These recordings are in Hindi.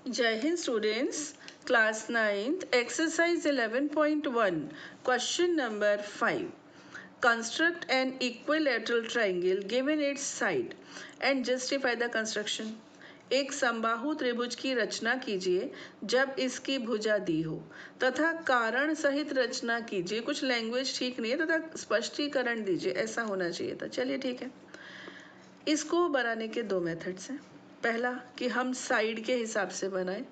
जय Hind students, class 9th exercise 11.1 question number 5. Construct an equilateral triangle given its side and justify the construction. एक समबाहु त्रिभुज की रचना कीजिए जब इसकी भुजा दी हो तथा कारण सहित रचना कीजिए। कुछ लैंग्वेज ठीक नहीं है तथा स्पष्टीकरण दीजिए, ऐसा होना चाहिए था। चलिए ठीक है। इसको बनाने के दो मेथड्स हैं। पहला कि हम साइड के हिसाब से बनाएं,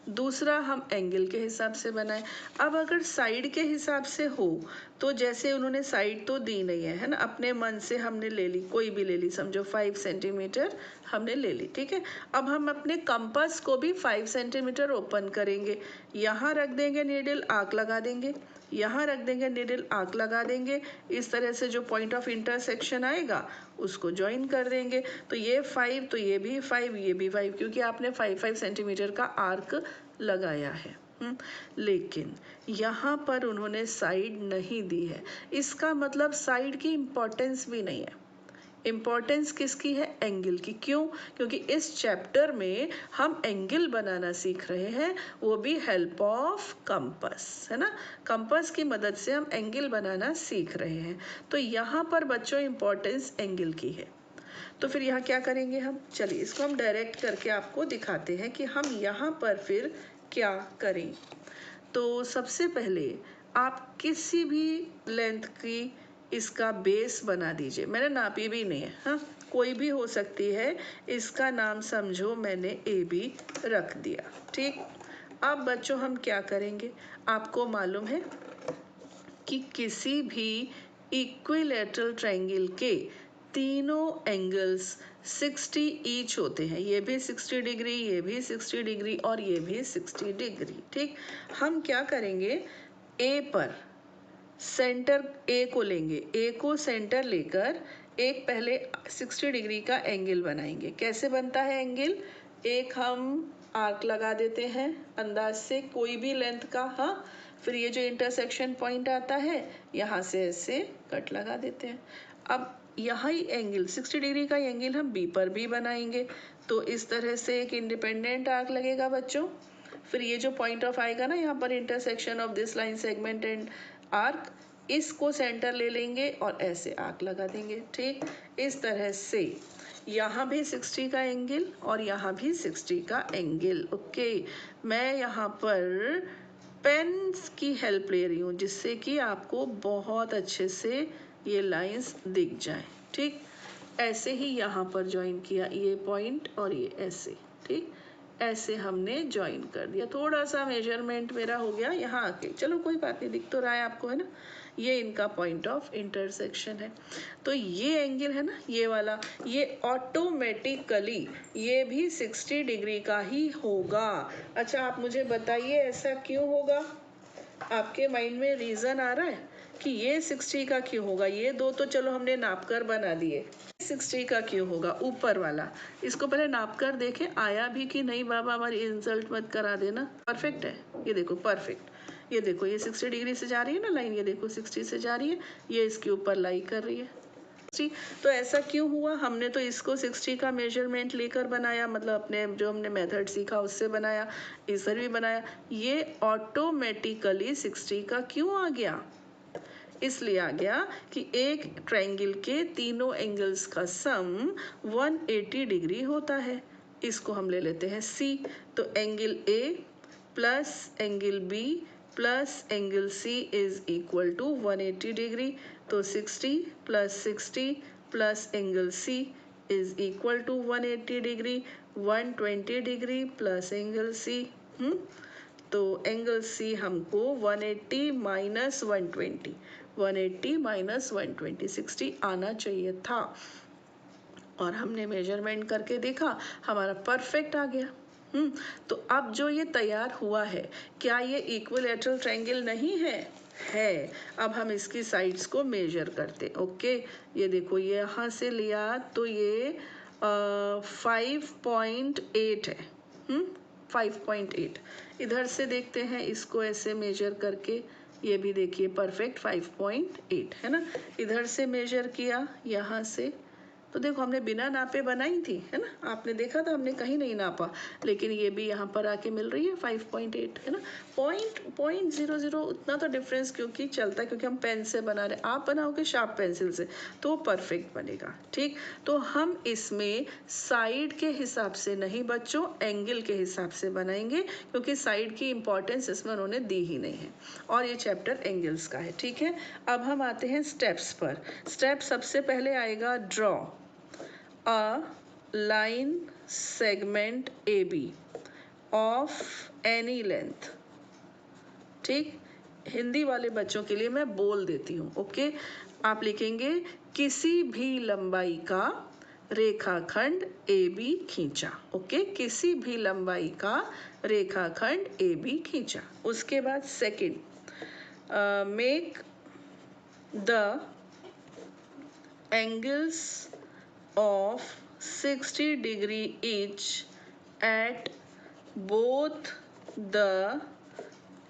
दूसरा हम एंगल के हिसाब से बनाएं। अब अगर साइड के हिसाब से हो तो जैसे उन्होंने साइड तो दी नहीं है ना, अपने मन से हमने ले ली, कोई भी ले ली, समझो 5 सेंटीमीटर हमने ले ली, ठीक है। अब हम अपने कंपास को भी 5 सेंटीमीटर ओपन करेंगे, यहाँ रख देंगे नीडल, आर्क लगा देंगे, यहाँ रख देंगे नीडल, आर्क लगा देंगे। इस तरह से जो पॉइंट ऑफ इंटरसेक्शन आएगा उसको ज्वाइन कर देंगे। तो ये 5, तो ये भी 5, ये भी 5, क्योंकि आपने 5 सेंटीमीटर का आर्क लगाया है। लेकिन यहाँ पर उन्होंने साइड नहीं दी है, इसका मतलब साइड की इम्पोर्टेंस भी नहीं है। इम्पोर्टेंस किसकी है? एंगल की। क्यों? क्योंकि इस चैप्टर में हम एंगल बनाना सीख रहे हैं, वो भी हेल्प ऑफ कंपास, है ना। कंपास की मदद से हम एंगल बनाना सीख रहे हैं। तो यहाँ पर बच्चों इम्पोर्टेंस एंगल की है। तो फिर यहाँ क्या करेंगे हम? चलिए इसको हम डायरेक्ट करके आपको दिखाते हैं कि हम यहाँ पर फिर क्या करें। तो सबसे पहले आप किसी भी लेंथ की इसका बेस बना दीजिए। मैंने नापी भी नहीं है, हाँ, कोई भी हो सकती है। इसका नाम समझो मैंने ए बी रख दिया, ठीक। अब बच्चों हम क्या करेंगे? आपको मालूम है कि किसी भी इक्विलैटरल ट्रायंगल के तीनों एंगल्स 60 ईच होते हैं। ये भी 60 डिग्री, ये भी 60 डिग्री और ये भी 60 डिग्री, ठीक। हम क्या करेंगे? ए पर सेंटर ए को लेंगे, ए को सेंटर लेकर एक पहले 60 डिग्री का एंगल बनाएंगे। कैसे बनता है एंगल? एक हम आर्क लगा देते हैं अंदाज से, कोई भी लेंथ का, हाँ। फिर ये जो इंटरसेक्शन पॉइंट आता है यहाँ से ऐसे कट लगा देते हैं। अब यहाँ ही एंगल 60 डिग्री का एंगल हम बी पर भी बनाएंगे। तो इस तरह से एक इंडिपेंडेंट आर्क लगेगा बच्चों। फिर ये जो पॉइंट ऑफ आएगा ना यहाँ पर, intersection of this line segment and arc, इसको सेंटर ले लेंगे और ऐसे आर्क लगा देंगे, ठीक। इस तरह से यहाँ भी 60 का एंगल और यहाँ भी 60 का एंगल, ओके। मैं यहाँ पर पेन की हेल्प ले रही हूँ जिससे कि आपको बहुत अच्छे से ये लाइंस दिख जाए, ठीक। ऐसे ही यहाँ पर ज्वाइन किया ये पॉइंट और ये ऐसे, ठीक। ऐसे हमने ज्वाइन कर दिया। थोड़ा सा मेजरमेंट मेरा हो गया यहाँ आके, चलो कोई बात नहीं, दिख तो रहा है आपको, है ना। ये इनका पॉइंट ऑफ इंटरसेक्शन है। तो ये एंगल है ना, ये वाला, ये ऑटोमेटिकली ये भी 60 डिग्री का ही होगा। अच्छा आप मुझे बताइए ऐसा क्यों होगा? आपके माइंड में रीजन आ रहा है कि ये 60 का क्यों होगा? ये दो तो चलो हमने नाप कर बना दिए, 60 का क्यों होगा? ऊपर वाला इसको पहले नाप कर देखें आया भी कि नहीं। बाबा हमारी इंसल्ट मत करा देना। परफेक्ट है, ये देखो परफेक्ट। ये देखो ये 60 डिग्री से जा रही है ना लाइन, ये देखो 60 से जा रही है, ये इसके ऊपर लाई कर रही है। तो ऐसा क्यों हुआ? हमने तो इसको 60 का मेजरमेंट लेकर बनाया, मतलब अपने जो हमने मेथड सीखा उससे बनाया, इधर भी बनाया। ये ऑटोमेटिकली 60 का क्यों आ गया? इसलिए आ गया कि एक ट्रायंगल के तीनों एंगल्स का सम 180 डिग्री होता है। इसको हम ले लेते हैं सी। तो angle A plus angle B plus angle C is equal to 180 degree. तो 60 plus 60 plus angle C is equal to 180 degree. 120 degree plus angle C, तो एंगल सी हमको 180 माइनस 120, 180 माइनस 120, 60 आना चाहिए था। और हमने मेजरमेंट करके देखा, हमारा परफेक्ट आ गया। तो अब जो ये तैयार हुआ है, क्या ये इक्विलैटरल ट्रायंगल नहीं है? है। अब हम इसकी साइड्स को मेजर करते, ओके। ये देखो ये यहाँ से लिया तो ये 5.8 है, 5.8। इधर से देखते हैं इसको ऐसे मेजर करके, ये भी देखिए परफेक्ट 5.8 है ना। इधर से मेजर किया यहाँ से तो देखो हमने बिना नापे बनाई थी, है ना, आपने देखा था हमने कहीं नहीं नापा, लेकिन ये भी यहाँ पर आके मिल रही है 5.8, है ना। 0.00 उतना तो डिफरेंस क्योंकि चलता है, क्योंकि हम पेन से बना रहे, आप बनाओगे शार्प पेंसिल से तो परफेक्ट बनेगा। ठीक, तो हम इसमें साइड के हिसाब से नहीं बच्चों, एंगल के हिसाब से बनाएंगे, क्योंकि साइड की इंपॉर्टेंस इसमें उन्होंने दी ही नहीं है, और ये चैप्टर एंगल्स का है। ठीक है, अब हम आते हैं स्टेप्स पर। स्टेप सबसे पहले आएगा draw a line segment A B of any length. ठीक, हिंदी वाले बच्चों के लिए मैं बोल देती हूँ। ओके, आप लिखेंगे किसी भी लंबाई का रेखाखंड ए बी खींचा। ओके, किसी भी लंबाई का रेखाखंड ए बी खींचा। उसके बाद second, make the angles of 60 degree each at both the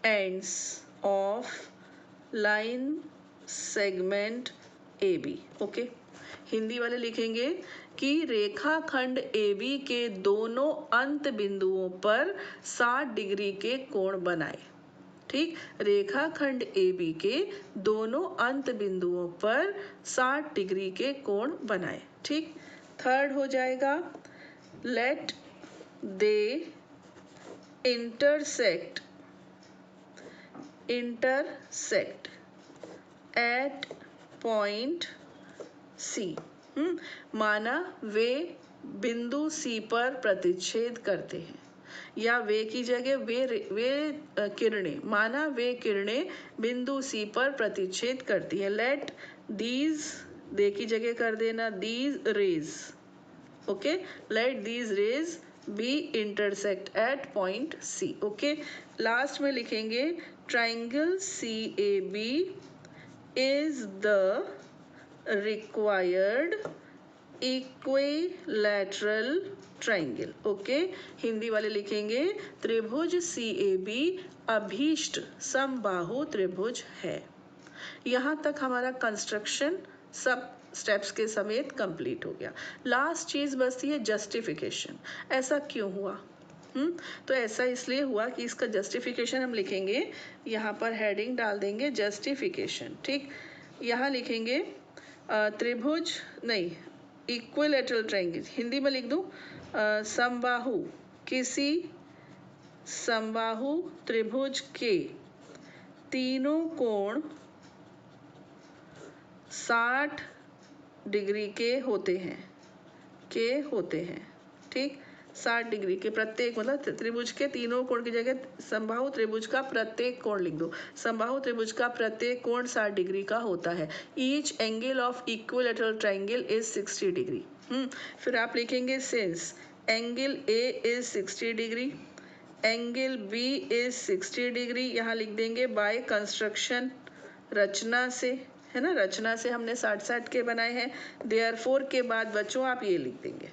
ends of line segment AB। Okay, Hindi वाले लिखेंगे कि रेखाखंड AB के दोनों अंत बिंदुओं पर 60 डिग्री के कोण बनाए। ठीक, रेखाखंड AB के दोनों अंत बिंदुओं पर 60 डिग्री के कोण बनाए। ठीक, थर्ड हो जाएगा let they intersect at point C। माना वे बिंदु C पर प्रतिच्छेद करते हैं, या वे की जगह वे किरणें, माना वे किरणें बिंदु C पर प्रतिच्छेद करती है। लेट दीज, दे की जगह कर देना these rays. Okay, let these rays be intersect at point C। Okay, last में लिखेंगे triangle CAB is the required equilateral triangle. Okay, Hindi वाले लिखेंगे त्रिभुज CAB अभीष्ट समबाहु त्रिभुज है। यहाँ तक हमारा कंस्ट्रक्शन सब स्टेप्स के समेत कंप्लीट हो गया। लास्ट चीज बस ये जस्टिफिकेशन, ऐसा क्यों हुआ? तो ऐसा इसलिए हुआ कि इसका जस्टिफिकेशन हम लिखेंगे, यहाँ पर हेडिंग डाल देंगे जस्टिफिकेशन। ठीक, यहाँ लिखेंगे त्रिभुज नहीं, इक्विलैटरल ट्रायंगल, हिंदी में लिख दूं समबाहु, किसी समबाहु त्रिभुज के तीनों कोण 60 डिग्री के होते हैं, ठीक, 60 डिग्री के प्रत्येक, मतलब त्रिभुज के तीनों कोण की जगह समबाहु त्रिभुज का प्रत्येक कोण लिख दो। समबाहु त्रिभुज का प्रत्येक कोण 60 डिग्री का होता है। Each angle of equilateral triangle is 60 degree. फिर आप लिखेंगे since angle A is 60 degree, angle B is 60 degree, यहाँ लिख देंगे बाय कंस्ट्रक्शन, रचना से, है ना, रचना से हमने 60-60 के बनाए हैं। देयरफॉर के बाद बच्चों आप ये लिख देंगे,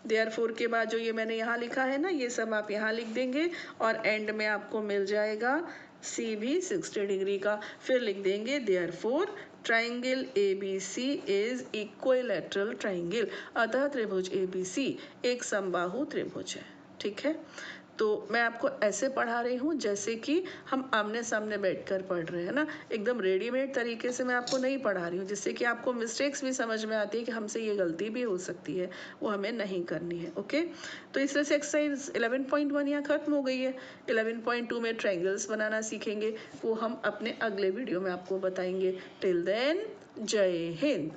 देयरफॉर के बाद जो ये मैंने यहाँ लिखा है ना, ये सब आप यहाँ लिख देंगे, और एंड में आपको मिल जाएगा सी भी 60 डिग्री का। फिर लिख देंगे therefore triangle ABC is equilateral triangle, अतः त्रिभुज ABC एक समबाहु त्रिभुज है। ठीक है, तो मैं आपको ऐसे पढ़ा रही हूँ जैसे कि हम आमने सामने बैठकर पढ़ रहे हैं ना, एकदम रेडीमेड तरीके से मैं आपको नहीं पढ़ा रही हूँ, जिससे कि आपको मिस्टेक्स भी समझ में आती है कि हमसे ये गलती भी हो सकती है, वो हमें नहीं करनी है। ओके, तो इस तरह से एक्सरसाइज 11.1 यहाँ खत्म हो गई है। 11.2 में ट्रायंगल्स बनाना सीखेंगे, वो हम अपने अगले वीडियो में आपको बताएंगे। टिल देन जय हिंद।